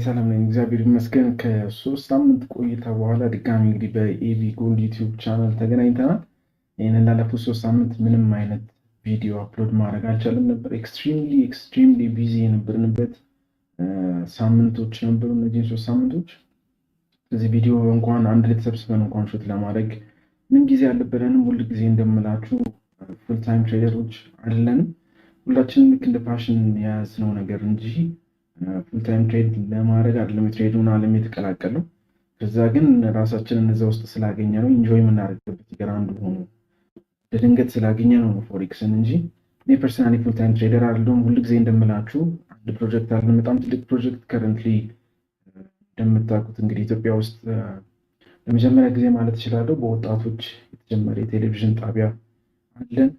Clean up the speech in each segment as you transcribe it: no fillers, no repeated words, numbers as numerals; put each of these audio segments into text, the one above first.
ሰላም ነኝ፣ እግዚአብሔር ይመስገን። ከሶስት ሳምንት ቆይታ በኋላ ድጋሚ እንግዲህ በኤቢ ጎልድ ዩቲዩብ ቻናል ተገናኝተናል። ይህንን ላለፉት 3 ሳምንት ምንም አይነት ቪዲዮ አፕሎድ ማድረግ አልቻለም ነበር። ኤክስትሪምሊ ቢዚ የነበርንበት ሳምንቶች ነበሩ እነዚህ 3 ሳምንቶች። ስለዚህ ቪዲዮ እንኳን አንድ ላይ ተሰብስበን እንኳን ሹት ለማድረግ ምን ጊዜ አልነበረንም። ሁል ጊዜ እንደምላችሁ ፉል ታይም ትሬደሮች አይደለንም። ሁላችንም ልክ እንደ ፓሽን የያዝነው ነገር እንጂ ፉል ታይም ትሬድ ለማድረግ አይደለም የትሬዱን ዓለም የተቀላቀለው። ከዛ ግን ራሳችንን እዛ ውስጥ ስላገኘ ነው ኢንጆይ የምናደርግበት ነገር አንዱ ሆኖ በድንገት ስላገኘ ነው ፎሬክስን እንጂ እኔ ፐርሰናሊ ፉል ታይም ትሬደር አይደለሁም። ሁልጊዜ እንደምላችሁ አንድ ፕሮጀክት አለ፣ በጣም ትልቅ ፕሮጀክት ከረንትሊ እንደምታውቁት እንግዲህ ኢትዮጵያ ውስጥ ለመጀመሪያ ጊዜ ማለት እችላለሁ በወጣቶች የተጀመረ የቴሌቪዥን ጣቢያ አለን።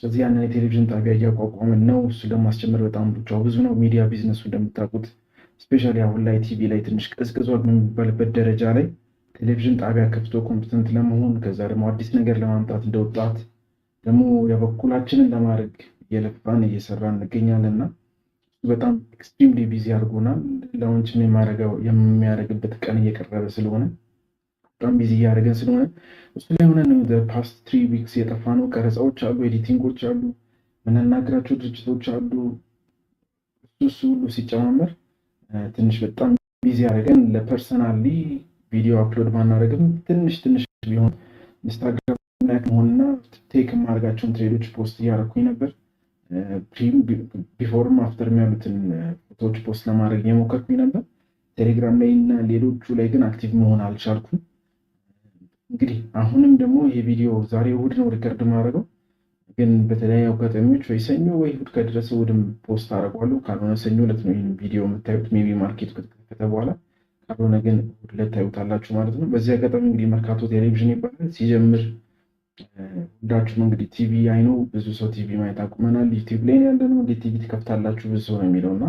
ስለዚህ ያንን የቴሌቪዥን ጣቢያ እያቋቋመን ነው። እሱ ለማስጀመር በጣም ብቻው ብዙ ነው። ሚዲያ ቢዝነሱ እንደምታውቁት ስፔሻሊ አሁን ላይ ቲቪ ላይ ትንሽ ቀዝቅዟል በሚባልበት ደረጃ ላይ ቴሌቪዥን ጣቢያ ከፍቶ ኮምፒተንት ለመሆን ከዛ ደግሞ አዲስ ነገር ለማምጣት እንደ ወጣት ደግሞ የበኩላችንን ለማድረግ እየለፋን እየሰራን እንገኛለን እና በጣም ኤክስትሪምሊ ቢዚ አድርጎናል። ላውንችን የሚያደርግበት ቀን እየቀረበ ስለሆነ በጣም ቢዚ እያደረገን ስለሆነ እሱ ላይ ሆነን ፓስት 3 ዊክስ የጠፋ ነው። ቀረጻዎች አሉ፣ ኤዲቲንጎች አሉ፣ የምናናግራቸው ድርጅቶች አሉ። እሱ ሁሉ ሲጨማመር ትንሽ በጣም ቢዚ ያደረገን። ለፐርሰናሊ ቪዲዮ አፕሎድ ባናደርግም ትንሽ ቢሆን ኢንስታግራም ላይ መሆንና ቴክ የማደርጋቸውን ትሬዶች ፖስት እያደረኩኝ ነበር። ቢፎርም አፍተርም ያሉትን ፎቶዎች ፖስት ለማድረግ እየሞከርኩኝ ነበር ቴሌግራም ላይ እና ሌሎቹ ላይ ግን አክቲቭ መሆን አልቻልኩም። እንግዲህ አሁንም ደግሞ የቪዲዮ ዛሬ እሑድ ነው ሪከርድ ማድረገው፣ ግን በተለያዩ አጋጣሚዎች ወይ ሰኞ ወይ እሑድ ከደረሰ እሑድም ፖስት አደርገዋለሁ። ካልሆነ ሰኞ ዕለት ነው ይህን ቪዲዮ የምታዩት ሜይ ቢ ማርኬቱ ከተከፈተ በኋላ፣ ካልሆነ ግን እሑድ ዕለት ታዩታላችሁ ማለት ነው። በዚህ አጋጣሚ እንግዲህ መርካቶ ቴሌቪዥን ይባላል። ሲጀምር ሁላችሁም እንግዲህ ቲቪ አይኖ ብዙ ሰው ቲቪ ማየት አቁመናል። ዩቲዩብ ላይ ያለ ነው እንዴት ቲቪ ትከፍታላችሁ ብዙ ሰው ነው የሚለው እና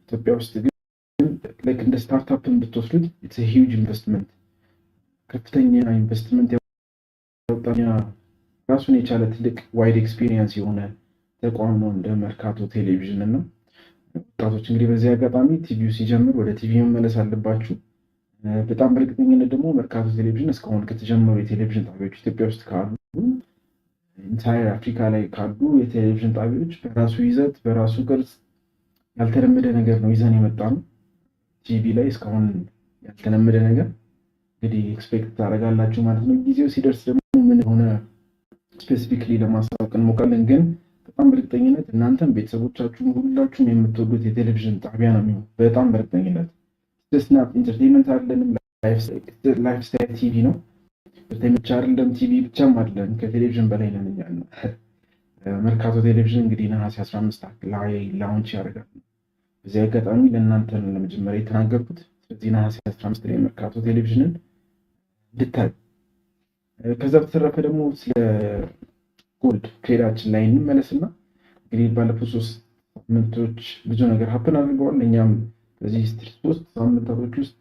ኢትዮጵያ ውስጥ ግን እንደ ስታርታፕን ብትወስዱት ኢትስ ሂውጅ ኢንቨስትመንት፣ ከፍተኛ ኢንቨስትመንት ያወጣኛ ራሱን የቻለ ትልቅ ዋይድ ኤክስፒሪየንስ የሆነ ተቋም ነው እንደ መርካቶ ቴሌቪዥን እና ወጣቶች እንግዲህ በዚህ አጋጣሚ ቲቪው ሲጀምር ወደ ቲቪ መመለስ አለባችሁ። በጣም በእርግጠኝነት ደግሞ መርካቶ ቴሌቪዥን እስካሁን ከተጀመሩ የቴሌቪዥን ጣቢያዎች ኢትዮጵያ ውስጥ ካሉ ኢንታየር አፍሪካ ላይ ካሉ የቴሌቪዥን ጣቢያዎች በራሱ ይዘት በራሱ ቅርጽ ያልተለመደ ነገር ነው ይዘን የመጣ ነው። ቲቪ ላይ እስካሁን ያልተለመደ ነገር እንግዲህ ኤክስፔክት ታደርጋላችሁ ማለት ነው። ጊዜው ሲደርስ ደግሞ ምን ሆነ ስፔሲፊክሊ ለማሳወቅ እንሞክራለን። ግን በጣም በእርግጠኝነት እናንተም ቤተሰቦቻችሁም ሁላችሁም የምትወዱት የቴሌቪዥን ጣቢያ ነው የሚሆነው። በጣም በእርግጠኝነት ስናፕ ኢንተርቴንመንት አይደለም፣ ላይፍ ስታይል ቲቪ ነው። ብቻ አይደለም ቲቪ ብቻም አይደለም፣ ከቴሌቪዥን በላይ ነን እኛ ነው። መርካቶ ቴሌቪዥን እንግዲህ ነሐሴ 15 ላይ ላውንች ያደርጋል። በዚህ አጋጣሚ ለእናንተ ለመጀመሪያ የተናገርኩት ስለዚህ ነሐሴ 15 ላይ መርካቶ ቴሌቪዥንን እንድታዩ። ከዛ በተረፈ ደግሞ ስለ ጎልድ ትሬዳችን ላይ እንመለስና እንግዲህ ባለፉት 3 ሳምንቶች ብዙ ነገር ሀፕን አድርገዋል። እኛም በዚህ 3 ሳምንታቶች ውስጥ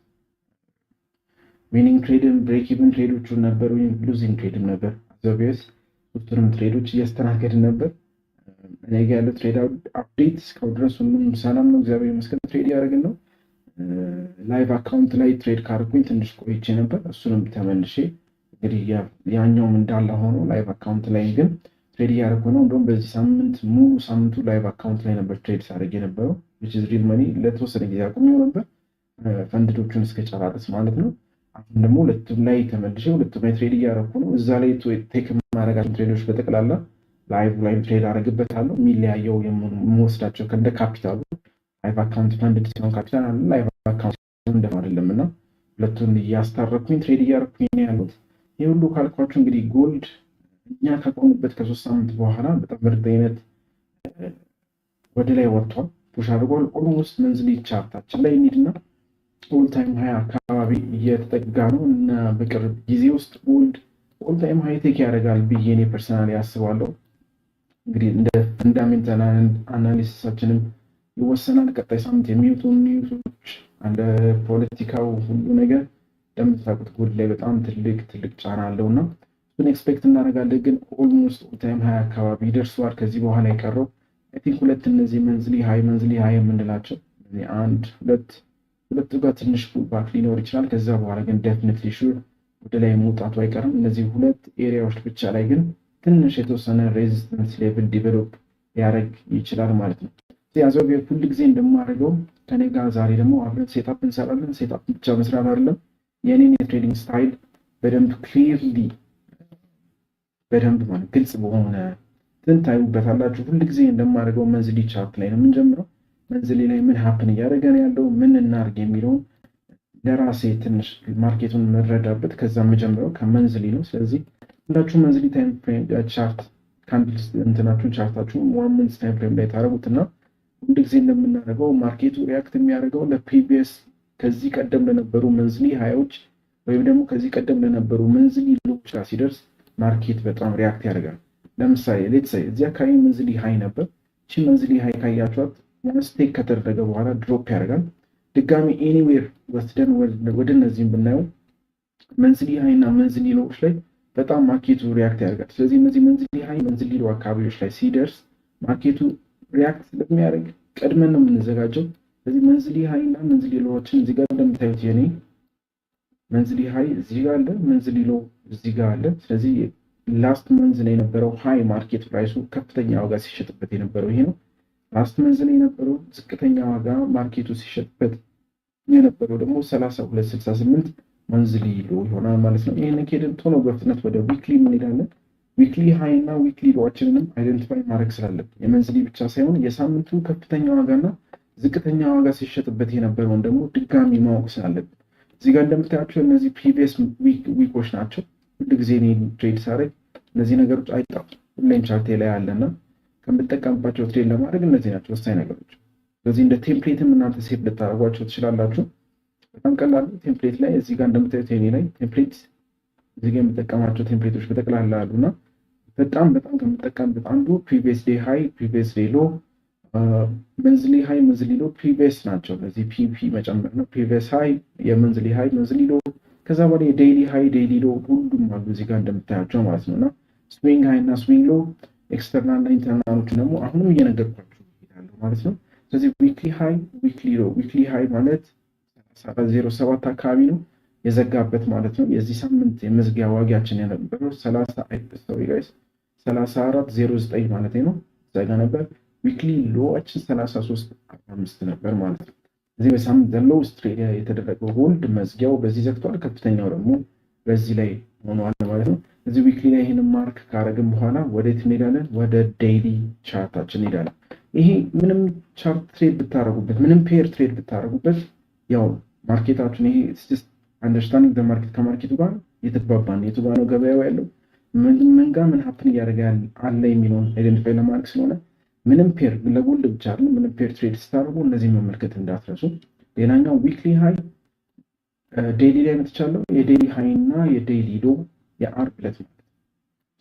ዊኒንግ ትሬድም ብሬክ ኢቭን ትሬዶቹን ነበር፣ ሉዚንግ ትሬድም ነበር። አዘቢየስ ሶስቱንም ትሬዶች እያስተናገድን ነበር። እኔ ጋር ያለው ትሬድ አፕዴት እስካሁን ድረስ ሁሉም ሰላም ነው፣ እግዚአብሔር ይመስገን። ትሬድ ያደረግን ነው። ላይቭ አካውንት ላይ ትሬድ ካርኩኝ ትንሽ ቆይቼ ነበር። እሱንም ተመልሼ እንግዲህ ያኛውም እንዳለ ሆኖ ላይቭ አካውንት ላይ ግን ትሬድ እያደረኩ ነው። እንደውም በዚህ ሳምንት ሙሉ ሳምንቱ ላይቭ አካውንት ላይ ነበር ትሬድ ሳደርግ የነበረው which is real money። ለተወሰነ ጊዜ አቁሜው ነበር ፈንድዶቹን እስከጨራረስ ማለት ነው። አሁን ደግሞ ሁለቱም ላይ ተመልሼ ሁለቱም ላይ ትሬድ እያደረኩ ነው። እዛ ላይ ቴክ ማድረጋቸው ትሬዶች በጠቅላላ ላይቭ ላይ ትሬድ አደርግበታለሁ። የሚለያየው የምወስዳቸው ከእንደ ካፒታሉ ላይቭ አካውንት ፈንድድ ሲሆን ካፒታል አለ፣ ላይቭ አካውንት እንደማ አይደለም እና ሁለቱን እያስታረኩኝ ትሬድ እያደረኩኝ ነው ያሉት። ይህ ሁሉ ካልኳችሁ እንግዲህ ጎልድ እኛ ከቆምበት ከ3 ሳምንት በኋላ በጣም በእርግጠኝነት ወደ ላይ ወጥቷል፣ ፑሽ አድርጓል። ኦልሞስት መንዝሊ ቻርታችን ላይ እንሂድና ኦል ታይም ሃይ አካባቢ እየተጠጋ ነው እና በቅርብ ጊዜ ውስጥ ጎልድ ኦል ታይም ሃይ ቴክ ያደርጋል ብዬ እኔ ፐርሰናሊ አስባለሁ። እንግዲህ እንደ ፈንዳሜንታል አናሊሲሳችንም ይወሰናል። ቀጣይ ሳምንት የሚወጡ ኒውሶች እንደ ፖለቲካው ሁሉ ነገር እንደምታውቁት ጎልድ ላይ በጣም ትልቅ ጫና አለውና እሱን ኤክስፔክት እናደርጋለን። ግን ኦልሞስት ኦል ታይም ሃይ አካባቢ ደርሷል። ከዚህ በኋላ የቀረው አይ ቲንክ ሁለት እነዚህ መንዝሊ ሃይ የምንላቸው 1 2 ሁለቱ ጋር ትንሽ ፑልባክ ሊኖር ይችላል። ከዛ በኋላ ግን ዴፊኒትሊ ሹር ወደ ላይ መውጣቱ አይቀርም። እነዚህ ሁለት ኤሪያዎች ብቻ ላይ ግን ትንሽ የተወሰነ ሬዚስተንስ ሌቭል ዲቨሎፕ ሊያደርግ ይችላል ማለት ነው። ያዘው ሁል ጊዜ እንደማደርገው ከኔ ጋር ዛሬ ደግሞ አብረን ሴታፕ እንሰራለን። ሴታፕ ብቻ መስራት አይደለም፣ የኔን የትሬዲንግ ስታይል በደንብ ክሊርሊ በደንብ ማለት ግልጽ በሆነ ታዩበታላችሁ። ሁል ጊዜ እንደማደርገው መንዝሊ ቻርት ላይ ነው የምንጀምረው። መንዝሊ ላይ ምን ሀፕን እያደረገ ነው ያለው፣ ምን እናርግ የሚለውን ለራሴ ትንሽ ማርኬቱን መረዳበት ከዛ የምጀምረው ከመንዝሊ ነው። ስለዚህ ሁላችሁ መንዝሊ ታይም ፍሬም ቻርት ካንድልስ እንትናችሁን ቻርታችሁን 1 መንዝ ታይም ፍሬም ላይ ታደርጉትና ሁል ጊዜ እንደምናደርገው ማርኬቱ ሪያክት የሚያደርገው ለፕሪቪየስ ከዚህ ቀደም ለነበሩ መንዝሊ ሃዮች ወይም ደግሞ ከዚህ ቀደም ለነበሩ መንዝሊ ሎዎች ጋር ሲደርስ ማርኬት በጣም ሪያክት ያደርጋል። ለምሳሌ ሌትስ ሴይ እዚህ አካባቢ መንዝሊ ሃይ ነበር። እቺ መንዝሊ ሃይ ካያችኋት ስቴክ ከተደረገ በኋላ ድሮፕ ያደርጋል። ድጋሚ ኤኒዌር ወስደን ወደ እነዚህም ብናየው መንዝሊ ሃይ እና መንዝሊ ሎዎች ላይ በጣም ማርኬቱ ሪያክት ያደርጋል። ስለዚህ እነዚህ መንዝሊ ሃይ መንዝሊ ሎ አካባቢዎች ላይ ሲደርስ ማርኬቱ ሪያክት ስለሚያደርግ ቀድመን ነው የምንዘጋጀው። ስለዚህ መንዝሊ ሃይ እና መንዝሊ ሎዎችን እዚህ ጋር እንደምታዩት የኔ መንዝሊ ሃይ እዚህ ጋር አለ፣ መንዝሊ ሎ እዚህ ጋር አለ። ስለዚህ ላስት መንዝ ላይ የነበረው ሃይ ማርኬት ፕራይሱ ከፍተኛ ዋጋ ሲሸጥበት የነበረው ይሄ ነው። ላስት መንዝ ላይ የነበረው ዝቅተኛ ዋጋ ማርኬቱ ሲሸጥበት የነበረው ደግሞ 32.68 መንዝሊ ሎ ይሆናል ማለት ነው። ይሄን ከሄድን ቶሎ በፍጥነት ወደ ዊክሊ እንሄዳለን። ዊክሊ ሃይ እና ዊክሊ ሎዎችንም አይደንቲፋይ ማድረግ ስላለብን የመንዝሊ ብቻ ሳይሆን የሳምንቱ ከፍተኛ ዋጋና ዝቅተኛ ዋጋ ሲሸጥበት የነበረውን ደግሞ ድጋሚ ማወቅ ስላለብን እዚህ ጋር እንደምታያቸው እነዚህ ፕሪቪየስ ዊኮች ናቸው። ሁሉ ጊዜ እኔ ትሬድ ሳደርግ እነዚህ ነገሮች አይጣፉም፣ ሁሌም ቻርቴ ላይ አለና ከምትጠቀምባቸው ትሬድ ለማድረግ እነዚህ ናቸው ወሳኝ ነገሮች። ስለዚህ እንደ ቴምፕሌትም እናንተ ሴቭ ልታደርጓቸው ትችላላችሁ። በጣም ቀላል ቴምፕሌት ላይ እዚህ ጋር እንደምታዩት የኔ ላይ ቴምፕሌት እዚህ ጋር የምጠቀማቸው ቴምፕሌቶች በጠቅላላ አሉና በጣም ከምጠቀምበት አንዱ ፕሪቪየስ ዴይ ሃይ ፕሪቪየስ ዴይ ሎ መንዝሊ ሃይ መንዝሊ ሎ ፕሪቪየስ ናቸው። ለዚህ ፒፒ መጨመር ነው። ፕሪቪየስ ሃይ የመንዝሊ ሃይ መንዝሊ ሎ ከዛ በኋላ የዴይሊ ሃይ ዴይሊ ሎ ሁሉም አሉ እዚህ ጋር እንደምታያቸው ማለት ነውና ስዊንግ ሃይ እና ስዊንግ ሎ ኤክስተርናል እና ኢንተርናሎችን ደግሞ አሁንም እየነገርኳችሁ ይሄዳለሁ ማለት ነው። ስለዚህ ዊክሊ ሃይ ዊክሊ ሎ ዊክሊ ሃይ ማለት 34.07 አካባቢ ነው የዘጋበት ማለት ነው። የዚህ ሳምንት የመዝጊያ ዋጋችን የነበረው 34.09 ማለት ነው ዘጋ ነበር። ዊክሊ ሎዋችን 33.45 ነበር ማለት ነው። እዚህ በሳምንት ዘለው ስትሬድ የተደረገው ጎልድ መዝጊያው በዚህ ዘግቷል፣ ከፍተኛው ደግሞ በዚህ ላይ ሆኗል ማለት ነው። እዚህ ዊክሊ ላይ ይሄንን ማርክ ካረግን በኋላ ወዴት እንሄዳለን? ወደ ዴይሊ ቻርታችን እንሄዳለን። ይሄ ምንም ቻርት ትሬድ ብታረጉበት ምንም ፔር ትሬድ ብታረጉበት ያው ማርኬታችን ይሄ ጀስት አንደርስታንዲንግ ዘ ማርኬት ከማርኬቱ ጋር የተግባባን የቱ ጋር ነው ገበያው ያለው ምን ጋር ምን ሀፕን እያደረገ አለ የሚለውን አይደንቲፋይ ለማድረግ ስለሆነ ምንም ፔር ለጎልድ ብቻ አይደለም ምንም ፔር ትሬድ ስታደርጉ እነዚህ መመልከት እንዳትረሱ። ሌላኛው ዊክሊ ሃይ ዴይሊ ላይ መጥቻለሁ። የዴይሊ ሃይ እና የዴይሊ ሎ የአርብ ዕለት ማለት ነው።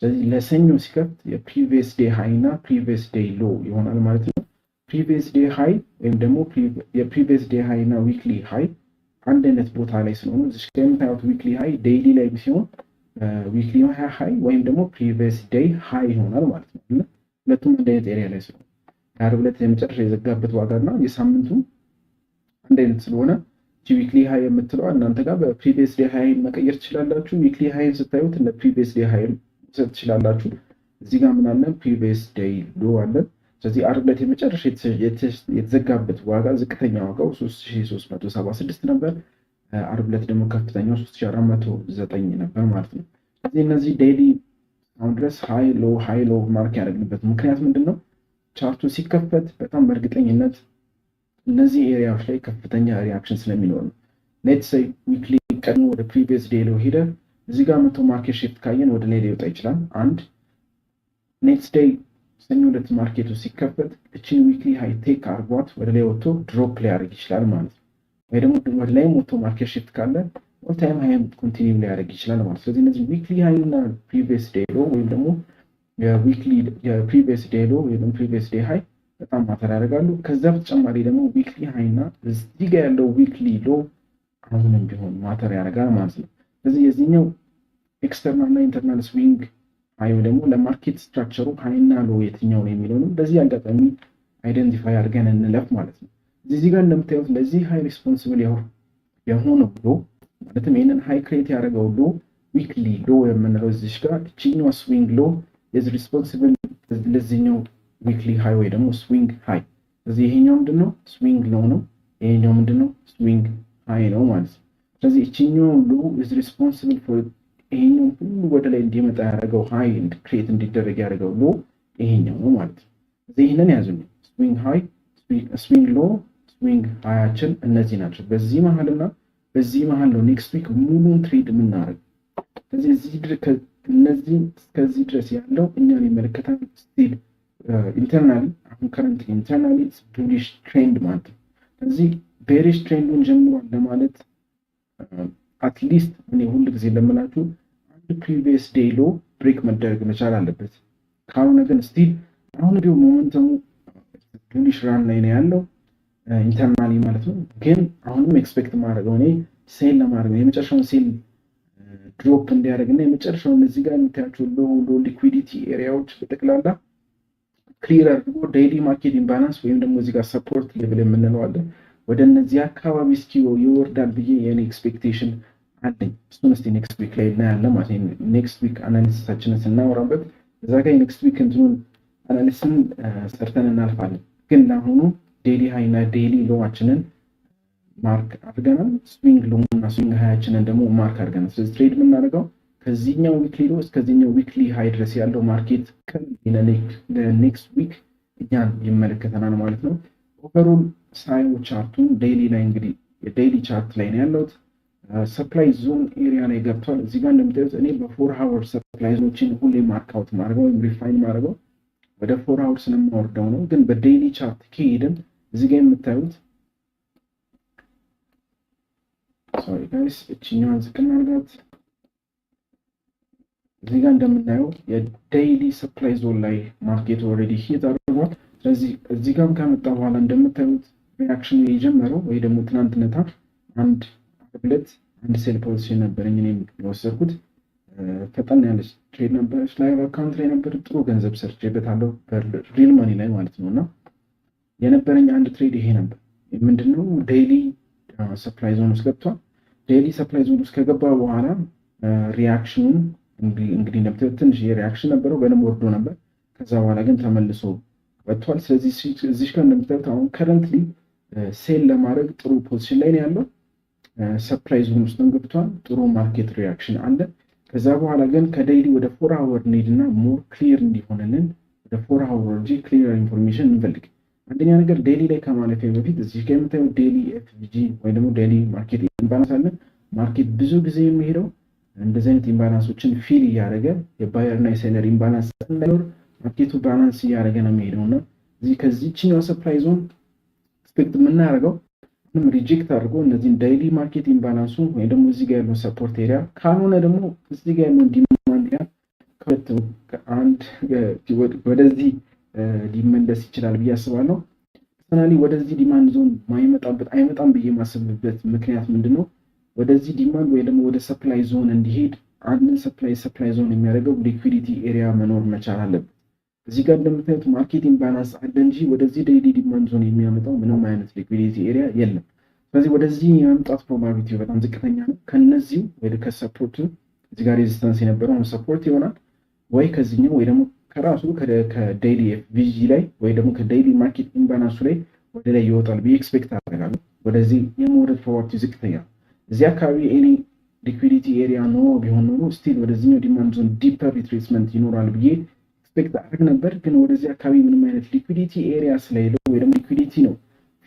ስለዚህ ለሰኞ ሲከፍት የፕሪቪየስ ዴይ ሃይ እና ፕሪቪየስ ዴይ ሎ ይሆናል ማለት ነው። ፕሪቪየስ ዴይ ሃይ ወይም ደግሞ የፕሪቪየስ ዴይ ሃይ እና ዊክሊ ሃይ አንድ አይነት ቦታ ላይ ስለሆኑ እዚህ ጋር የምታዩት ዊክሊ ሃይ ዴይሊ ላይ ሲሆን ዊክሊ ሃይ ወይም ደግሞ ፕሪቪየስ ዴይ ሃይ ይሆናል ማለት ነው። ሁለቱም አንድ አይነት ኤሪያ ላይ ስለሆነ የአርብ ዕለት የመጨረሻ የዘጋበት ዋጋና የሳምንቱ አንድ አይነት ስለሆነ ዊክሊ ሃይ የምትለው እናንተ ጋር በፕሪቪየስ ዴይ ሃይ መቀየር ትችላላችሁ። ዊክሊ ሃይን ስታዩት እንደ ፕሪቪየስ ዴይ ሃይ መውሰድ ትችላላችሁ። እዚህ ጋር ምን አለ? ፕሪቪየስ ዴይ ሎ አለ። ስለዚህ ዓርብ ዕለት የመጨረሻ የተዘጋበት ዋጋ ዝቅተኛ ዋጋው 3376 ነበር። ዓርብ ዕለት ደግሞ ከፍተኛው 3409 ነበር ማለት ነው። ስለዚህ እነዚህ ዴይሊ አሁን ድረስ ሃይ ሎ ማርክ ያደረግንበት ምክንያት ምንድነው? ቻርቱ ሲከፈት በጣም በእርግጠኝነት እነዚህ ኤሪያዎች ላይ ከፍተኛ ሪአክሽን ስለሚኖር ነው። ሌትስ ሴይ ዊክሊ ቀድሞ ወደ ፕሪቪየስ ዴይ ሎ ሄደ እዚህ ጋር መቶ ማርኬት ሺፍት ካየን ወደ ላይ ሊወጣ ይችላል። አንድ ኔክስት ዴይ ሰኞ ዕለት ማርኬቱ ሲከፈት እቺን ዊክሊ ሃይ ቴክ አርጓት ወደ ላይ ወጥቶ ድሮፕ ሊያደርግ ይችላል ማለት ነው። ወይ ደግሞ ወደ ላይ ወጥቶ ማርኬት ሺፍት ካለ ኦል ታይም ሃይ ኮንቲኒው ሊያደርግ ይችላል ማለት ነው። ስለዚህ እነዚህ ዊክሊ ሃይ እና ፕሪቪየስ ዴይ ሎ ወይም ደግሞ የፕሪቪየስ ዴይ ሎ ወይም ፕሪቪየስ ዴይ ሃይ በጣም ማተር ያደርጋሉ። ከዛ በተጨማሪ ደግሞ ዊክሊ ሃይ እና እዚህ ጋር ያለው ዊክሊ ሎ አሁንም ቢሆን ማተር ያደርጋል ማለት ነው። ስለዚህ የዚህኛው ኤክስተርናል እና ኢንተርናል ስዊንግ ሃይ ደግሞ ለማርኬት ስትራክቸሩ ሃይ እና ሎ የትኛው ነው የሚለውን በዚህ አጋጣሚ አይደንቲፋይ አድርገን እንለፍ ማለት ነው። እዚህ ጋር እንደምታዩት ለዚህ ሃይ ሪስፖንሲብል የሆነው ሎ ማለትም ይህንን ሃይ ክሬት ያደረገው ሎ ዊክሊ ሎ የምንለው እዚህ ጋር እችኛዋ ስዊንግ ሎ ኢዝ ሪስፖንሲብል ለዚህኛው ዊክሊ ሃይ ወይ ደግሞ ስዊንግ ሃይ። ስለዚህ ይሄኛው ምንድነው ስዊንግ ሎ ነው፣ ይሄኛው ምንድነው ስዊንግ ሃይ ነው ማለት ነው። ስለዚህ እችኛው ሎ ኢዝ ሪስፖንሲብል ፎር ይሄኛው ሁሉ ወደ ላይ እንዲመጣ ያደረገው ሃይ ክሬት እንዲደረግ ያደረገው ሎ ይሄኛው ነው ማለት ነው። ስለዚህ ይሄንን ያዙልኝ ስዊንግ ሃይ ስዊንግ ሎ ስዊንግ ሃያችን እነዚህ ናቸው። በዚህ መሀልና በዚህ መሀል ነው ኔክስት ዊክ ሙሉን ትሬድ የምናደርገው። ስለዚህ እነዚህ እስከዚህ ድረስ ያለው እኛን ይመለከታል። ስቲል ኢንተርናሊ አሁን ከረንት ኢንተርናሊ ቡሊሽ ትሬንድ ማለት ነው። ስለዚህ ቤሪሽ ትሬንዱን ጀምሯል ለማለት አትሊስት እኔ ሁሉ ጊዜ ለምላችሁ አንድ ፕሪቪየስ ዴይ ሎ ብሬክ መደረግ መቻል አለበት። ካልሆነ ግን ስቲል አሁን ቢሆን ሞመንተሙ ቡሊሽ ራን ላይ ነው ያለው ኢንተርናሊ ማለት ነው። ግን አሁንም ኤክስፔክት ማድረገው እኔ ሴል ለማድረግ የመጨረሻውን ሴል ድሮፕ እንዲያደርግና የመጨረሻውን እዚህ ጋር የምታያቸው ሎ ሊኩዊዲቲ ኤሪያዎች በጠቅላላ ክሊር አድርጎ ዴይሊ ማርኬት ኢምባላንስ ወይም ደግሞ እዚህ ጋር ሰፖርት ሌቭል የምንለው አለ ወደ እነዚህ አካባቢ እስኪ ይወርዳል ብዬ የኔ ኤክስፔክቴሽን አለኝ። እሱን እስቲ ኔክስት ዊክ ላይ እናያለን ማለት ነው። ኔክስት ዊክ አናሊሲሳችንን ስናወራበት እዛ ጋር የኔክስት ዊክ እንትኑን አናሊሲስን ሰርተን እናልፋለን። ግን ለአሁኑ ዴይሊ ሃይ እና ዴይሊ ሎዋችንን ማርክ አድርገናል። ስዊንግ ሎ እና ስዊንግ ሃያችንን ደግሞ ማርክ አድርገናል። ስለዚህ ትሬድ የምናደርገው ከዚህኛው ዊክሊ ሎ እስከዚህኛው ዊክሊ ሃይ ድረስ ያለው ማርኬት ለኔክስት ዊክ እኛን ይመለከተናል ማለት ነው። ኦቨሮል ሳየው ቻርቱን ዴይሊ ላይ እንግዲህ የዴይሊ ቻርት ላይ ነው ያለሁት። ሰፕላይ ዞን ኤሪያ ላይ ገብቷል። እዚህ ጋር እንደምታዩት እኔ በ4 ሃወር ሰፕላይ ዞኖችን ሁሌ ማርክ አውት ማድረገው ወይም ሪፋይን ማድረገው ወደ 4 ሃወር ስለማወርደው ነው። ግን በዴይሊ ቻርት ከሄድን እዚህ ጋር የምታዩት ሶሪ ጋይስ እቺኛዋን ዝቅ እናድርጋት። እዚህ ጋር እንደምናየው የዴይሊ ሰፕላይ ዞን ላይ ማርኬት ኦልሬዲ ሂት አድርጓል። ስለዚህ እዚህ ጋር ከመጣ በኋላ እንደምታዩት ሪአክሽን የጀመረው ወይ ደግሞ ትናንትነታ አንድ ሴል ፖዚሽን ነበረኝ እኔ የወሰድኩት ፈጠን ያለች ትሬድ ነበረች። ላይቭ አካውንት ላይ ነበር፣ ጥሩ ገንዘብ ሰርቼበታለሁ በሪል መኒ ላይ ማለት ነው። እና የነበረኝ አንድ ትሬድ ይሄ ነበር። ምንድነው ዴይሊ ሰፕላይ ዞን ውስጥ ገብቷል። ዴይሊ ሰፕላይ ዞን ውስጥ ከገባ በኋላ ሪአክሽኑን እንግዲህ እንደምታዩት ትንሽ የሪአክሽን ነበረው፣ በደንብ ወርዶ ነበር። ከዛ በኋላ ግን ተመልሶ ወጥቷል። ስለዚህ እዚህ ጋር እንደምታዩት አሁን ከረንትሊ ሴል ለማድረግ ጥሩ ፖዚሽን ላይ ነው ያለው። ሰፕላይ ዞን ውስጥ ገብቷል። ጥሩ ማርኬት ሪአክሽን አለ። ከዛ በኋላ ግን ከዴይሊ ወደ 4 ሃወር እንሂድና ሞር ክሊር እንዲሆንልን ወደ 4 ሃወር እንጂ ክሊር ኢንፎርሜሽን እንፈልግ። አንደኛ ነገር ዴይሊ ላይ ከማለፊያ በፊት እዚህ ጋር የምታዩት ዴይሊ ኤፍቪጂ ወይ ደግሞ ዴይሊ ማርኬት ኢምባላንስ አለ። ማርኬት ብዙ ጊዜ የሚሄደው እንደዚህ አይነት ኢምባላንሶችን ፊል እያደረገ የባየር እና የሴለር ኢምባላንስ እንዳይኖር ማርኬቱ ባላንስ እያደረገ ነው የሚሄደው እና እዚህ ከዚህኛው ሰፕላይ ዞን ኤክስፔክት የምናደርገው ምንም ሪጀክት አድርጎ እነዚህን ዴይሊ ማርኬት ኢምባላንሱ ወይ ደግሞ እዚህ ጋር ያለው ሰፖርት ኤሪያ ካልሆነ ደግሞ እዚህ ጋር ያለው ዲማንድ ያ ከአንድ ወደዚህ ሊመለስ ይችላል ብዬ አስባለሁ። ፐርሰናሊ ወደዚህ ዲማንድ ዞን አይመጣም ብዬ የማስብበት ምክንያት ምንድነው? ወደዚህ ዲማንድ ወይ ደግሞ ወደ ሰፕላይ ዞን እንዲሄድ አንድ ሰፕላይ ዞን የሚያደርገው ሊኩዊዲቲ ኤሪያ መኖር መቻል አለበት። እዚህ ጋር እንደምታዩት ማርኬት ኢምባላንስ አለ እንጂ ወደዚህ ዴይሊ ዲማንድ ዞን የሚያመጣው ምንም አይነት ሊኩዊዲቲ ኤሪያ የለም። ስለዚህ ወደዚህ የመምጣት ፕሮባቢሊቲ በጣም ዝቅተኛ ነው። ከነዚሁ ወይ ከሰፖርቱ እዚህ ጋር ሬዚስታንስ የነበረው ሰፖርት ይሆናል ወይ ከዚህኛው ወይ ደግሞ ከራሱ ከዴይሊ ኤፍቪጂ ላይ ወይ ደግሞ ከዴይሊ ማርኬት ኢምባላንሱ ላይ ወደ ላይ ይወጣል ብዬ ኤክስፔክት አደርጋለሁ። ወደዚህ የመውረድ ፕሮባቢሊቲ ዝቅተኛ ነው። እዚህ አካባቢ ኤኒ ሊኩዊዲቲ ኤሪያ ኖሮ ቢሆን ኖሮ ስቲል ወደዚህኛው ዲማንድ ዞን ዲፐር ሪትሬስመንት ይኖራል ብዬ ኤክስፔክት አድርግ ነበር። ግን ወደዚህ አካባቢ ምንም አይነት ሊኩዊዲቲ ኤሪያ ስለሌለው ወይ ደግሞ ሊኩዊዲቲ ነው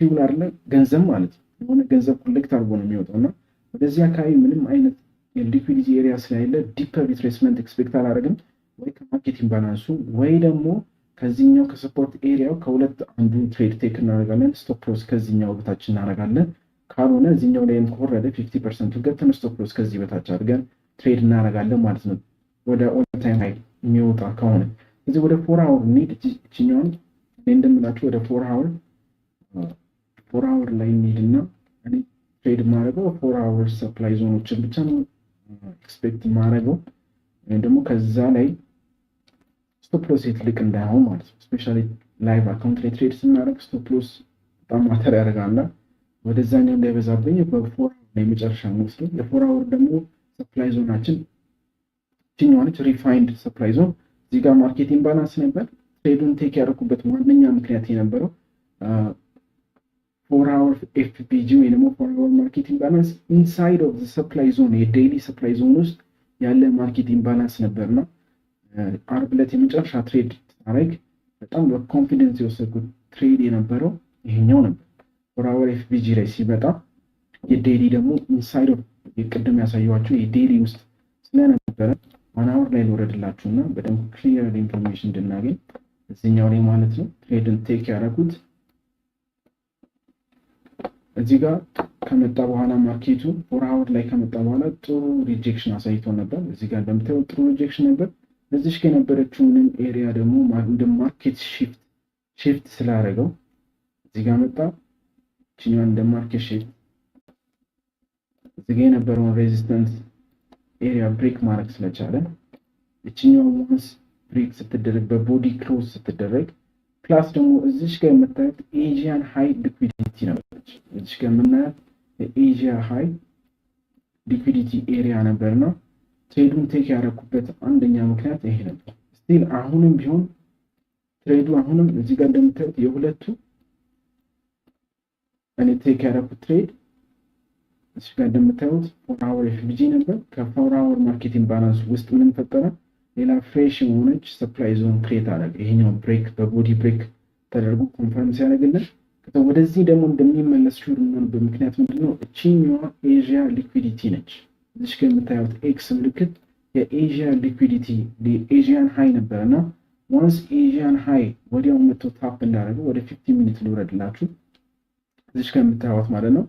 ፊውል አይደለ ገንዘብ ማለት ነው። የሆነ ገንዘብ ኮሌክት አድርጎ ነው የሚወጣው እና ወደዚህ አካባቢ ምንም አይነት የሊኩዊዲቲ ኤሪያ ስለሌለ ዲፐር ሪትሬስመንት ኤክስፔክት አላደርግም። ወይ ከማርኬት ኢምባላንሱ ወይ ደግሞ ከዚህኛው ከሰፖርት ኤሪያው ከሁለት አንዱ ትሬድ ቴክ እናደርጋለን። ስቶፕ ሎስ ከዚህኛው በታች እናደርጋለን። ካልሆነ እዚህኛው ላይም ከወረደ 50% ገብተን ስቶፕ ሎስ ከዚህ በታች አድርገን ትሬድ እናደርጋለን ማለት ነው። ወደ ኦል ታይም ሃይ የሚወጣ ከሆነ እዚህ ወደ 4 ሃወር ኒድ እቺኛውን እንደምላችሁ ወደ 4 ሃወር ላይ ኒድና እኔ ትሬድ ማድረገው 4 ሃወር ሰፕላይ ዞኖችን ብቻ ነው ኤክስፔክት ማድረገው ወይም ደግሞ ከዛ ላይ ስቶፕ ሎስ ትልቅ እንዳይሆን ማለት ነው። ስፔሻሊ ላይቭ አካውንት ላይ ትሬድ ስናደርግ ስቶፕ ሎስ በጣም ማተር ያደርጋልና ወደዛኛው እንዳይበዛብኝ በ4 ላይ መጨረሻ ወስደን የ4 ደግሞ ሰፕላይ ዞናችን ትኛዋነች ሪፋይንድ ሰፕላይ ዞን እዚህ ጋር ማርኬት ኢምባላንስ ነበር። ትሬዱን ቴክ ያደረኩበት ዋነኛ ምክንያት የነበረው 4 hour FPG ወይ ደግሞ 4 hour ማርኬት ኢምባላንስ ኢንሳይድ ኦፍ ዘ ሰፕላይ ዞን የዴይሊ ሰፕላይ ዞን ውስጥ ያለ ማርኬት ኢምባላንስ ነበርና ዓርብ ዕለት የመጨረሻ ትሬድ ሳረግ በጣም በኮንፊደንስ የወሰድኩት ትሬድ የነበረው ይሄኛው ነበር። 4 hour FPG ላይ ሲመጣ የዴይሊ ደግሞ ኢንሳይድ ኦፍ የቅድም ያሳየኋችሁ የዴይሊ ውስጥ ስለነበረ 1 hour ላይ ልወረድላችሁና በደንብ ክሊር ኢንፎርሜሽን እንድናገኝ እዚህኛው ላይ ማለት ነው ትሬድን ቴክ ያደረኩት። እዚህ ጋር ከመጣ በኋላ ማርኬቱ 4 hour ላይ ከመጣ በኋላ ጥሩ ሪጀክሽን አሳይቶ ነበር። እዚህ ጋር እንደምታዩት ጥሩ ሪጀክሽን ነበር። እዚህ ጋር የነበረችውን ኤሪያ ደግሞ እንደ ማርኬት ሺፍት ስላደረገው እዚህ ጋር መጣ። እቺኛው እንደ ማርኬት ሺፍት እዚህ ጋር የነበረውን ሬዚስታንስ ኤሪያ ብሬክ ማድረግ ስለቻለ እቺኛው ዋንስ ብሬክ ስትደረግ በቦዲ ክሎዝ ስትደረግ ፕላስ ደግሞ እዚህ ጋር የምታዩት ኤዥያን ሃይ ሊኩዊዲቲ ነበረች። እዚህ ጋር የምናያት የኤዥያ ሃይ ሊኩዊዲቲ ኤሪያ ነበርና ትሬዱን ቴክ ያደረኩበት አንደኛ ምክንያት ይሄ ነበር። ስቲል አሁንም ቢሆን ትሬዱ አሁንም እዚህ ጋር እንደምታዩት የሁለቱ እኔ ቴክ ያደረኩት ትሬድ እዚህ ጋር እንደምታዩት 4 hour FPG ነበር። ከ4 hour ማርኬት ኢምባላንስ ውስጥ ምን ፈጠረ? ሌላ ፍሬሽ የሆነች ሰፕላይ ዞን ክሬት አደረገ። ይሄኛው ብሬክ በቦዲ ብሬክ ተደርጎ ኮንፈርም ሲያደርግልን ወደዚህ ደግሞ እንደሚመለስ ሹር ነው። በምክንያት ምንድነው? እቺኛዋ ኤዥያ ሊኩዊዲቲ ነች። እዚህ ጋር የምታዩት ኤክስ ምልክት የኤዥያ ሊኩዊዲቲ ኤዥያን ሃይ ነበርና ዋንስ ኤዥያን ሃይ ወዲያው መጥቶ ታፕ እንዳደረገ ወደ 15 ሚኒት ልውረድላችሁ። እዚህ ጋር የምታዩት ማለት ነው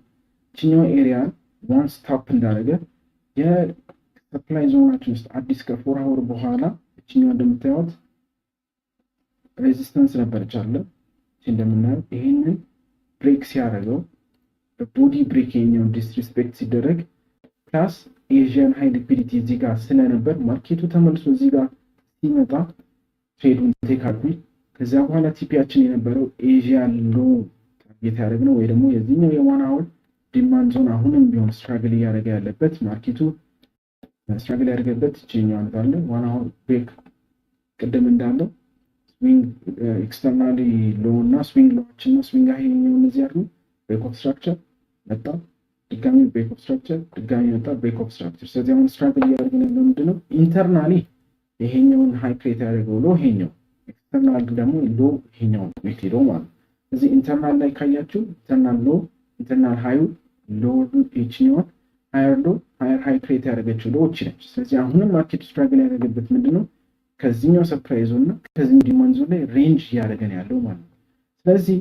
እቺኛዋ ኤሪያ ዋንስ ታፕ እንዳደረገ የሰፕላይ ዞናችን ውስጥ አዲስ ከ4 hour በኋላ እቺኛዋ እንደምታዩት ሬዚስታንስ ነበረች አለ እንደምናየው ይሄንን ብሬክ ሲያደርገው በቦዲ ብሬክ የኛው ዲስሪስፔክት ሲደረግ ፕላስ ኤዥያን ሃይ ሊኩዊዲቲ እዚህ ጋር ስለነበር ማርኬቱ ተመልሶ እዚህ ጋር ሲመጣ ትሬዱን ቴክ አድርጉኝ። ከዛ በኋላ ቲፒያችን የነበረው ኤዥያን ሎ ታርጌት ያደረግነው ወይ ደግሞ የዚህኛው የ1 hour ዲማንድ ዞን አሁንም ቢሆን ስትራግል እያደረገ ያለበት ማርኬቱ ስትራግል ያደረገበት እቺኛው አለ 1 hour ብሬክ ቅድም እንዳለው ስዊንግ ኤክስተርናሊ ሎ እና ስዊንግ ሎችን እና ስዊንግ ሃይ ነው እነዚህ ያሉ ብሬክ ኦፍ ስትራክቸር መጣ ድጋሚ ብሬክ ኦፍ ስትራክቸር ድጋሚ መጣ ብሬክ ኦፍ ስትራክቸር። ስለዚህ አሁን ስትራግል እያደረገ ያለው ምንድነው? ኢንተርናሊ ይሄኛውን ሃይ ክሬት ያደረገው ሎ ይሄኛው ኤክስተርናል ደግሞ ሎ ይሄኛው ዊክሊ ሎ ማለት እዚህ ኢንተርናል ላይ ካያችሁ ኢንተርናል ሎ ኢንተርናል ሃዩ ሎ እቺኛው ሃየር ሎ ሃየር ሃይ ክሬት ያደረገችው ሎ እቺ ነች። ስለዚህ አሁንም ማርኬት ስትራግል ያደረገበት ምንድነው? ከዚህኛው ሰፕራይዝ እና ከዚህ ዲማንድ ዞን ላይ ሬንጅ እያደረገ ነው ያለው ማለት ነው። ስለዚህ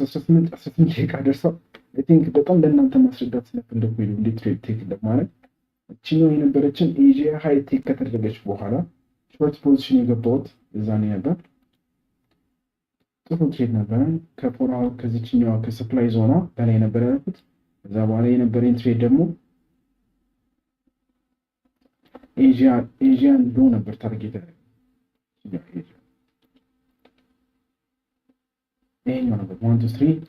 18 ደቂቃ ደርሷል። አይ ቲንክ በጣም ለእናንተ ማስረዳት ስለፈለኩ ነው እንዴት ትሬድ ቴክ እንደማለት። እቺኛው የነበረችን ኤዥያ ሃይ ቴክ ከተደረገች በኋላ ሾርት ፖዚሽን የገባሁት እዛ ነው ነበር። ጥሩ ትሬድ ነበረ። ከ4 hour ከዚህኛው ከሰፕላይ ዞኗ በላይ ነበር ያልኩት። ከዛ በኋላ የነበረኝ ትሬድ ደግሞ ኤዥያን ሎ ነበር ታርጌት ያደረገው። ይሄኛው ነበር 1 2 3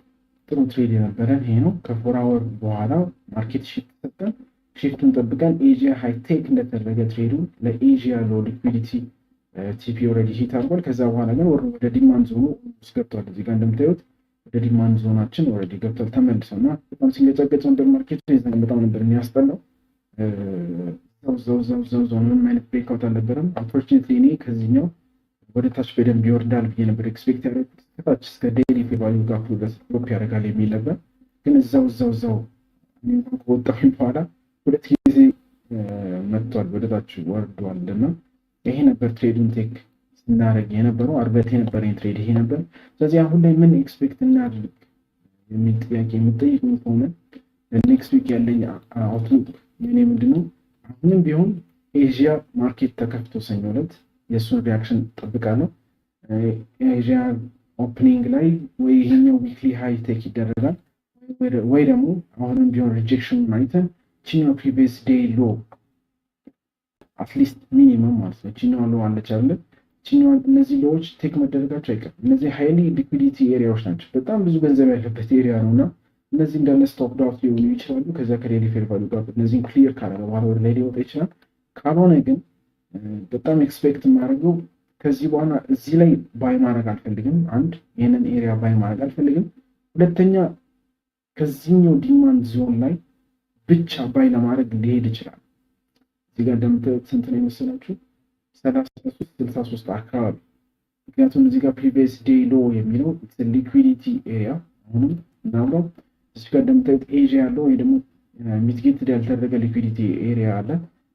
ጥሩ ትሬድ የነበረን ይሄ ነው። ከ4 hour በኋላ ማርኬት ሺፍት ተሰጠን። ሺፍቱን ጠብቀን ኤዥያ ሃይ ቴክ እንደተደረገ ትሬዱ ለኤዥያ ሎ ሊኩዊዲቲ ቲፒ ኦልሬዲ ሂት አድርጓል። ከዛ በኋላ ግን ወደ ዲማንድ ዞኑ ውስጥ ገብቷል። እዚህ ጋር እንደምታዩት ወደ ዲማንድ ዞናችን ኦልሬዲ ገብቷል ተመልሶና በጣም ሲንገጫገጭ ነበር ማርኬቱ። ይዘን በጣም ነበር የሚያስጠላው። ዞን ምንም አይነት ብሬክአውት አልነበረም። አንፎርቹኔትሊ እኔ ከዚህኛው ወደ ታች በደንብ ይወርዳል ብዬ ነበር ኤክስፔክት ያደረኩት። ከታች እስከ ዴይሊ ፌር ቫልዩ ጋር ፕሮግረስ ድሮፕ ያደርጋል የሚል ነበር። ግን እዛው ከወጣሁኝ በኋላ ሁለት ጊዜ መጥቷል፣ ወደ ታች ወርዷል እና ይሄ ነበር ትሬዱን ቴክ ስናደርግ የነበረው። አርበት የነበረኝ ትሬድ ይሄ ነበር። ስለዚህ አሁን ላይ ምን ኤክስፔክት እናድርግ የሚል ጥያቄ የምጠይቁኝ ከሆነ ኔክስት ዊክ ያለኝ አውትሉክ ምን ምንድነው? አሁንም ቢሆን ኤዥያ ማርኬት ተከፍቶ ሰኞ ዕለት የእሱን ሪያክሽን ጠብቃለሁ። ኤዥያ ኦፕኒንግ ላይ ወይ ይሄኛው ዊክሊ ሃይ ቴክ ይደረጋል ወይ ደግሞ አሁንም ቢሆን ሪጀክሽን አይተን ቺኛው ፕሪቪየስ ዴይ ሎ አትሊስት ሚኒመም ማለት ነው ቺኛው ሎ አለች አይደል? ችኛዋን እነዚህ ሎዎች ቴክ መደረጋቸው አይቀርም። እነዚህ ሃይሊ ሊኩዊዲቲ ኤሪያዎች ናቸው። በጣም ብዙ ገንዘብ ያለበት ኤሪያ ነው እና እነዚህ እንዳለ ስቶፕ ዳውት ሊሆኑ ይችላሉ። ከዛ ከዴሊ ፌር ቫሉ ጋር እነዚህን ክሊር ካረገ በኋላ ወደ ላይ ሊወጣ ይችላል። ካልሆነ ግን በጣም ኤክስፔክት የማደርገው ከዚህ በኋላ እዚህ ላይ ባይ ማድረግ አልፈልግም። አንድ ይህንን ኤሪያ ባይ ማድረግ አልፈልግም። ሁለተኛ ከዚህኛው ዲማንድ ዞን ላይ ብቻ ባይ ለማድረግ ሊሄድ ይችላል። እዚህ ጋር እንደምታዩት ስንት ነው የመሰላችሁ? 33-63 አካባቢ። ምክንያቱም እዚህ ጋር ፕሪቪየስ ዴይ ሎ የሚለው ሊኩዊዲቲ ኤሪያ አሁንም እናምረው። እዚህ ጋር እንደምታዩት ኤዥያ ያለው ወይ ደግሞ ሚቲጌትድ ያልተደረገ ሊኩዊዲቲ ኤሪያ አለ።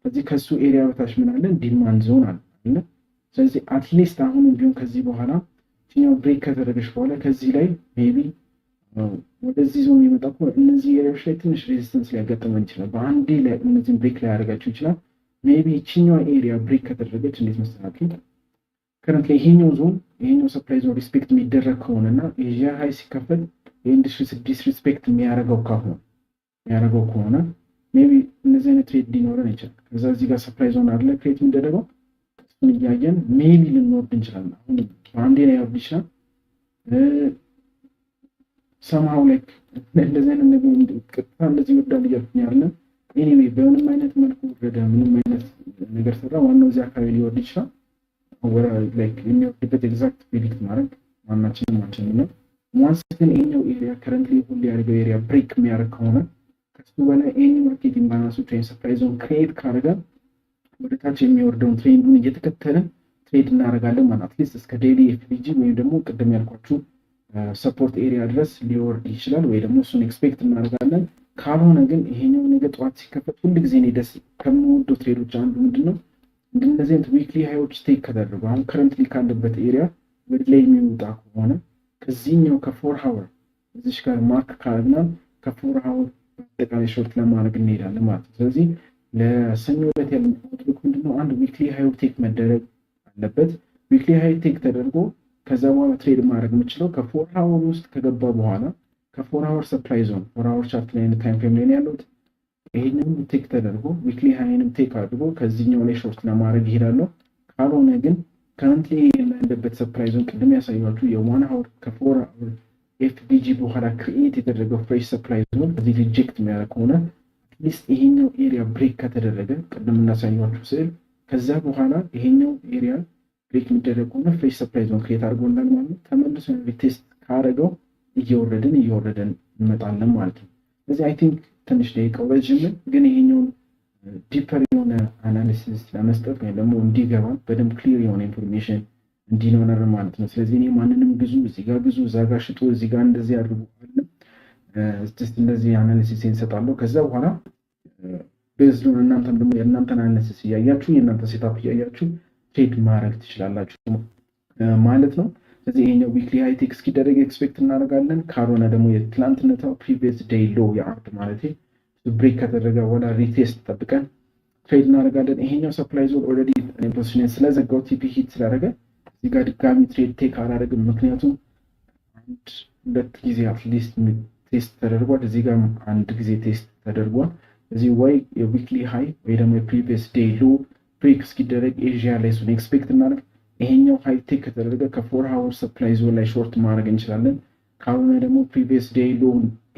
ስለዚህ ከሱ ኤሪያ በታች ምን አለ? ዲማንድ ዞን አለ። ስለዚህ አትሊስት አሁንም ቢሆን ከዚህ በኋላ ችኛው ብሬክ ከተደረገች በኋላ ከዚህ ላይ ሜቢ ወደዚህ ዞን የሚመጣ ከሆነ እነዚህ ኤሪያዎች ላይ ትንሽ ሬዚስተንስ ሊያጋጥመን ይችላል። በአንዴ ላይ እነዚህን ብሬክ ላይ ያደርጋቸው ይችላል። ሜቢ ይችኛዋ ኤሪያ ብሬክ ከተደረገች እንዴት መሰላችሁ? ከረንት ላይ ይሄኛው ዞን ይሄኛው ሰፕላይ ዞን ሪስፔክት የሚደረግ ከሆነና ኤዥያ ሃይ ሲከፈል የኢንዱስትሪ ዲስሪስፔክት የሚያደርገው ከሆነ ሜቢ እነዚህ አይነት ትሬድ ሊኖረን ይችላል። ከዛ እዚህ ጋር ሰፕላይ ዞን አለ ክሬት የሚደረገው እሱን እያየን ሜቢ ልንወርድ እንችላለን። አሁን በአንዴ ላይ ያወርድ ይችላል። ሰምሃው ላይክ እንደዚህ አይነት ነገር ቅጥታ እንደዚህ ይወርዳል እያልኩኝ አይደለም። ኤኒዌይ በምንም አይነት መልኩ ወደ ምንም አይነት ነገር ሰራ ዋናው እዚህ አካባቢ ሊወርድ ይችላል። ወራ ላይክ የሚወርድበት ኤግዛክት ፕሪዲክት ማድረግ ማናችንም ነው። ዋንስ ግን ይሄኛው ኤሪያ ከረንትሊ ሁሉ ያደረገው ኤሪያ ብሬክ የሚያደርግ ከሆነ ከሱ በላይ ኤኒ ማርኬት ኢምባላንሶች ወይም ሰፕላይ ዞን ክሬት ካደረገ ወደ ታች የሚወርደውን ትሬንዱን እየተከተልን ትሬድ እናደርጋለን ማለት አትሊስት እስከ ዴይሊ ኤፍቢጂ ወይም ደግሞ ቅድም ያልኳችሁ ሰፖርት ኤሪያ ድረስ ሊወርድ ይችላል ወይ ደግሞ እሱን ኤክስፔክት እናደርጋለን። ካልሆነ ግን ይሄኛው ነገ ጠዋት ሲከፈት ሁልጊዜ እኔ ደስ ከምወደው ትሬዶች አንዱ ምንድነው እንደዚህ አይነት ዊክሊ ሃይዎች ስቴክ ከተደረጉ አሁን ከረንትሊ ካለበት ኤሪያ ወደ ላይ የሚወጣ ከሆነ ከዚህኛው ከ4 ሃወር እዚሽ ጋር ማርክ ካርና ከ4 ሃወር በአጠቃላይ ሾርት ለማድረግ እንሄዳለን ማለት ነው። ስለዚህ ለሰኞ ዕለት ያለው አውትሉክ ምንድነው? አንድ ዊክሊ ሃይ ቴክ መደረግ አለበት። ዊክሊ ሃይ ቴክ ተደርጎ ከዛ በኋላ ትሬድ ማድረግ የምችለው ከ4 ሃወር ውስጥ ከገባ በኋላ ከ4 ሃወር ሰፕላይ ዞን 4 ሃወር ቻርት ላይ ታይም ፍሬም ላይ ያሉት ይሄንን ቴክ ተደርጎ ዊክሊ ሃይንም ቴክ አድርጎ ከዚህኛው ላይ ሾርት ለማድረግ ይሄዳለሁ። ካልሆነ ግን ከረንትሊ ያለበት ሰፕላይ ዞን ቅድም ያሳያችሁ የ1 ሃወር ከ4 ሃወር ኤፍቢጂ በኋላ ክሪኤት የተደረገው ፍሬሽ ሰፕላይ ዞን እዚህ ሪጀክት የሚያደርግ ከሆነ አትሊስት ይሄኛው ኤሪያ ብሬክ ከተደረገ ቅድም እናሳያችሁ ስዕል ከዛ በኋላ ይሄኛው ኤሪያ ብሬክ የሚደረግ ከሆነ ፍሬሽ ሰፕላይ ዞን ክሬት አድርጎናል ማለት ነው። ተመልሶ ሪቴስት ካደረገው እየወረድን እንመጣለን ማለት ነው። ስለዚህ አይ ቲንክ ትንሽ ደቂቃው ረጅም ግን ይሄኛውን ዲፐር የሆነ አናሊሲስ ለመስጠት ወይም ደግሞ እንዲገባ በደንብ ክሊር የሆነ ኢንፎርሜሽን እንዲኖረን ማለት ነው። ስለዚህ እኔ ማንንም ግዙ እዚህ ጋር ግዙ እዛ ጋር ሽጡ እዚህ ጋር እንደዚህ አድርጉ አይደለም። እንደዚህ አናሊሲስ እንሰጣለሁ። ከዛ በኋላ ቤዝድ ኦን እናንተም ደግሞ የእናንተን አናሊሲስ እያያችሁ የእናንተ ሴታፕ እያያችሁ ትሬድ ማድረግ ትችላላችሁ ማለት ነው። ስለዚህ ይሄኛው ዊክሊ ሃይ ቴክ እስኪደረግ ኤክስፔክት እናደርጋለን። ካልሆነ ደግሞ የትላንትነታው ፕሪቪየስ ዴይ ሎ የአርድ ማለት ብሬክ ከተደረገ በኋላ ሪቴስት ጠብቀን ትሬድ እናደርጋለን። ይሄኛው ሰፕላይ ዞን ኦልሬዲ ፖዚሽን ስለዘጋው ቲፒ ሂት ስላደረገ እዚህ ጋር ድጋሚ ትሬድ ቴክ አላደርግም። ምክንያቱም አንድ ሁለት ጊዜ አትሊስት ቴስት ተደርጓል። እዚህ ጋር አንድ ጊዜ ቴስት ተደርጓል። እዚህ ወይ የዊክሊ ሃይ ወይ ደግሞ የፕሪቪየስ ዴይ ሎ ብሬክ እስኪደረግ ኤዥያ ላይ እሱን ኤክስፔክት እናደርግ። ይሄኛው ሃይ ቴክ ከተደረገ ከ4 ሃወር ሰፕላይ ዞን ላይ ሾርት ማድረግ እንችላለን። ካልሆነ ደግሞ ፕሪቪየስ ዴይ ሎ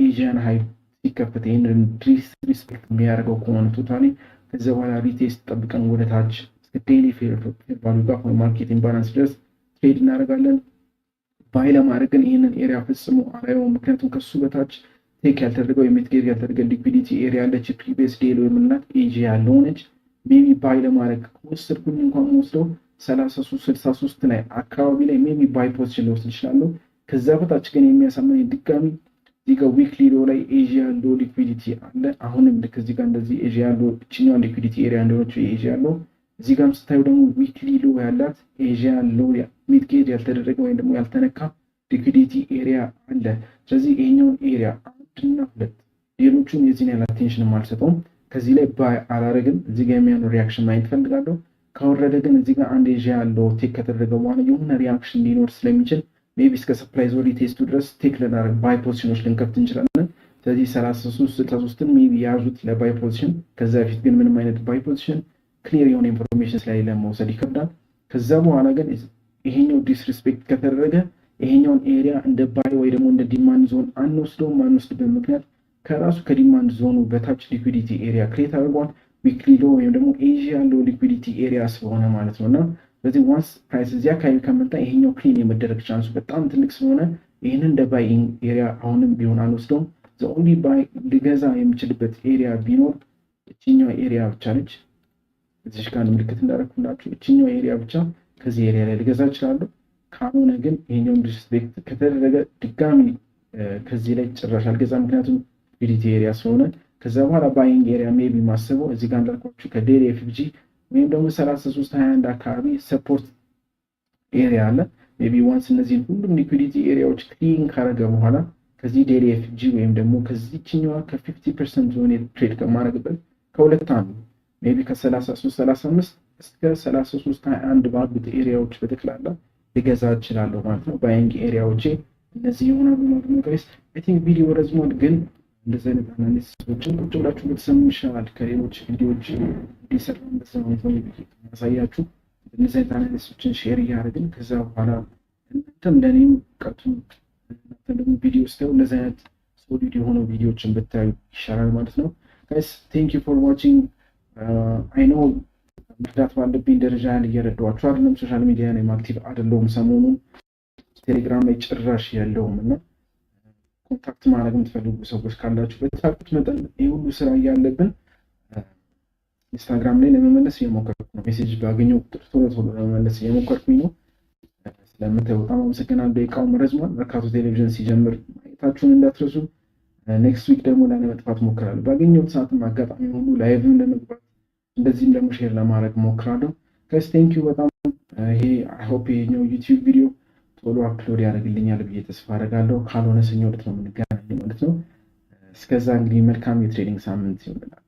ኤዥያን ሃይ ሲከፈት ይሄንን ዲስሪስፔክት የሚያደርገው ከሆነ ቶታሊ ከዛ በኋላ ሪቴስት ጠብቀን ወደ ታች እስከ ዴይሊ ፌር ቫሉ ጋር ወይ ማርኬት ኢምባላንስ ድረስ ትሬድ እናደርጋለን። ባይ ለማድረግ ግን ይሄንን ኤሪያ ፈጽሞ አላየውም። ምክንያቱም ከሱ በታች ቴክ ያልተደረገው የሚትጌር ያልተደረገ ሊኩዊዲቲ ኤሪያ አለች። ፕሪቪየስ ዴይ ሎ የምንላት ኤዥያ ያለሆነች ሜቢ ባይ ለማድረግ ወስድኩኝ እንኳን ወስደው 33-63 ላይ አካባቢ ላይ ሜቢ ባይ ፖዚሽን ልወስድ እችላለሁ። ከዛ በታች ግን የሚያሳምን ድጋሚ እዚህ ጋር ዊክሊ ሎ ላይ ኤዥያ ሎ ሊኩዊዲቲ አለ። አሁንም ልክ እዚህ ጋር እንደዚህ ኤዥያ ሎ እችኛው ሊኩዊዲቲ ኤሪያ እንደሆነች ኤዥያ ሎ እዚህ ጋርም ስታዩ ደግሞ ዊክሊ ሎ ያላት ኤዥያ ሎ ሚድጌጅ ያልተደረገ ወይም ደግሞ ያልተነካ ሊኩዊዲቲ ኤሪያ አለ። ስለዚህ ይሄኛውን ኤሪያ አንድና ሁለት ሌሎቹን የዚህን ያህል አቴንሽን አልሰጠውም። ከዚህ ላይ ባይ አላረግም። እዚህ ጋር የሚያኑ ሪያክሽን ማየት ፈልጋለሁ። ከወረደ ግን እዚህ ጋር አንድ ኤዥያ ያለው ቴክ ከተደረገ በኋላ የሆነ ሪያክሽን ሊኖር ስለሚችል ሜቢ እስከ ሰፕላይ ዞን ቴስቱ ድረስ ቴክ ለናረግ ባይ ፖዚሽኖች ልንከፍት እንችላለን። ስለዚህ 33-63ን ሜቢ ያዙት ለባይ ፖዚሽን። ከዛ በፊት ግን ምንም አይነት ባይ ፖዚሽን ክሊር የሆነ ኢንፎርሜሽን ስለሌለ መውሰድ ይከብዳል። ከዛ በኋላ ግን ይሄኛው ዲስሪስፔክት ከተደረገ ይሄኛውን ኤሪያ እንደ ባይ ወይ ደግሞ እንደ ዲማንድ ዞን አንወስደውም። ማንወስድበት ምክንያት ከራሱ ከዲማንድ ዞኑ በታች ሊኩዊዲቲ ኤሪያ ክሬት አድርጓል። ዊክሊ ሎ ወይም ደግሞ ኤዥያ ሎ ሊኩዊዲቲ ኤሪያ ስለሆነ ማለት ነው። እና በዚህ ዋንስ ፕራይስ እዚህ አካባቢ ከመጣ ይሄኛው ክሊን የመደረግ ቻንሱ በጣም ትልቅ ስለሆነ ይህንን እንደ ባይንግ ኤሪያ አሁንም ቢሆን አንወስደውም። ኦንሊ ባይ ሊገዛ የሚችልበት ኤሪያ ቢኖር እችኛው ኤሪያ ብቻ ነች። እዚህ ጋር ምልክት እንዳደረኩላችሁ እችኛው ኤሪያ ብቻ ከዚህ ኤሪያ ላይ ሊገዛ ይችላሉ። ካልሆነ ግን ይሄኛውን ዲስሪስፔክት ከተደረገ ድጋሚ ከዚህ ላይ ጭራሽ አልገዛ፣ ምክንያቱም ሊኩዊዲቲ ኤሪያ ስለሆነ። ከዛ በኋላ ባይንግ ኤሪያ ሜቢ ማሰበው እዚህ ጋር እንዳልኳችሁ ከዴሊ ኤፍጂ ወይም ደግሞ 3321 አካባቢ ሰፖርት ኤሪያ አለ። ሜቢ ዋንስ እነዚህን ሁሉም ሊኩዊዲቲ ኤሪያዎች ክሊን ካረገ በኋላ ከዚህ ዴሊ ኤፍጂ ወይም ደግሞ ከዚህኛዋ ከ50% ዞን ትሬድ ከማድረግበት ከሁለት አንዱ ሜቢ ከ3335 እስከ 3321 ባሉት ኤሪያዎች በጠቅላላ ሊገዛ እችላለሁ ማለት ነው። ባይንግ ኤሪያዎቼ እነዚህ ይሆናሉ ማለት ነው። ጋይስ አይ ቲንክ ቪዲዮ ረዝሟል፣ ግን እንደዚህ አይነት አናሊሲሶችን ቁጭ ብላችሁ ብትሰሙ ይሻላል። ከሌሎች ቪዲዮዎች እንዲሰራ እንደሰማው ማሳያችሁ እንደዚህ አይነት አናሊሲሶችን ሼር እያደረግን ከዛ በኋላ እናንተም ለኔም ቀጡ እናንተም ደግሞ ቪዲዮ ስታዩ እንደዚህ አይነት ሶሊድ የሆኑ ቪዲዮዎችን ብታዩ ይሻላል ማለት ነው። ጋይስ ቴንክ ዩ ፎር ዋቺንግ። አይ ኖ መርዳት ባለብኝ ደረጃ እየረዳኋችሁ አይደለም። ሶሻል ሚዲያ ላይ አክቲቭ አይደለሁም ሰሞኑን፣ ቴሌግራም ላይ ጭራሽ የለውም እና ኮንታክት ማድረግ የምትፈልጉ ሰዎች ካላችሁ በተቻልኩት መጠን ይህ ሁሉ ስራ እያለብን ኢንስታግራም ላይ ለመመለስ እየሞከርኩ ነው። ሜሴጅ ባገኘው ቁጥር ቶሎ ለመመለስ እየሞከርኩኝ ነው። ስለምታዩ በጣም አመሰግናለሁ። ደቂቃውም ረዝሟል። መርካቶ ቴሌቪዥን ሲጀምር ማየታችሁን እንዳትረሱ። ኔክስት ዊክ ደግሞ ላለመጥፋት ሞክራለሁ። ባገኘሁት ሰዓትም አጋጣሚ ሁሉ ላይቭም ለመግባት እንደዚህም ደግሞ ሼር ለማድረግ ሞክራለሁ። ጋይስ ቴንክ ዩ በጣም። ይሄ አይ ሆፕ ይሄኛው ዩቲዩብ ቪዲዮ ቶሎ አፕሎድ ያደርግልኛል ብዬ ተስፋ አደርጋለሁ። ካልሆነ ሰኞ ዕለት ነው የምንገናኘው ማለት ነው። እስከዛ እንግዲህ መልካም የትሬዲንግ ሳምንት ይሁንላችሁ።